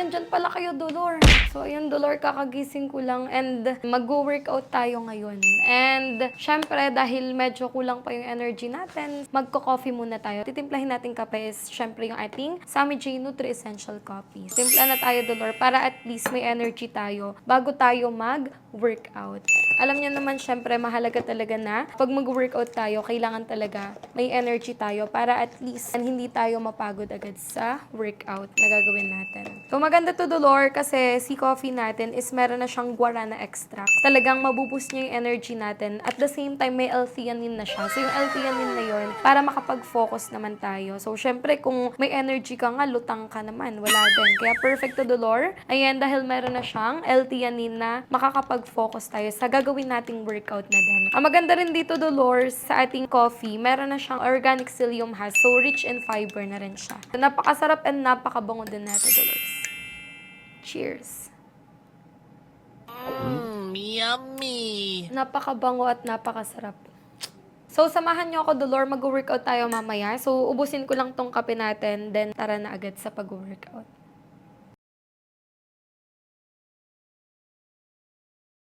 nandyan pala kayo, Dolor. So, ayun, Dolor, kakagising ko lang and mag-workout tayo ngayon. And, syempre, dahil medyo kulang pa yung energy natin, magko-coffee muna tayo. Titimplahin natin kape is, syempre, yung ating Sammy J Nutri Essential Coffee. Timpla na tayo, Dolor, para at least may energy tayo bago tayo mag-workout. Alam niyo naman, syempre, mahalaga talaga na pag mag-workout tayo, kailangan talaga may energy tayo para at least hindi tayo mapagod agad sa workout na gagawin natin. So, maganda to, Dolor, kasi si coffee natin is meron na siyang guarana extract. Talagang mabuboost niya yung energy natin. At the same time, may L-theanine na siya. So, yung L-theanine na yun, para makapag-focus naman tayo. So, syempre, kung may energy ka nga, lutang ka naman. Wala din. Kaya perfect to, Dolor. Ayan, dahil meron na siyang L-theanine na makakapag-focus tayo sa gagawin nating workout na din. Ang maganda rin dito, Dolor, sa ating coffee, meron na siyang organic psyllium husk. So, rich in fiber na rin siya. So, napakasarap and napakabango din natin, Dolores. Cheers! Yummy! Napakabango at napakasarap. So, samahan niyo ako, Dolor. Mag-workout tayo mamaya. So, ubusin ko lang tong kape natin, then tara na agad sa pag-workout.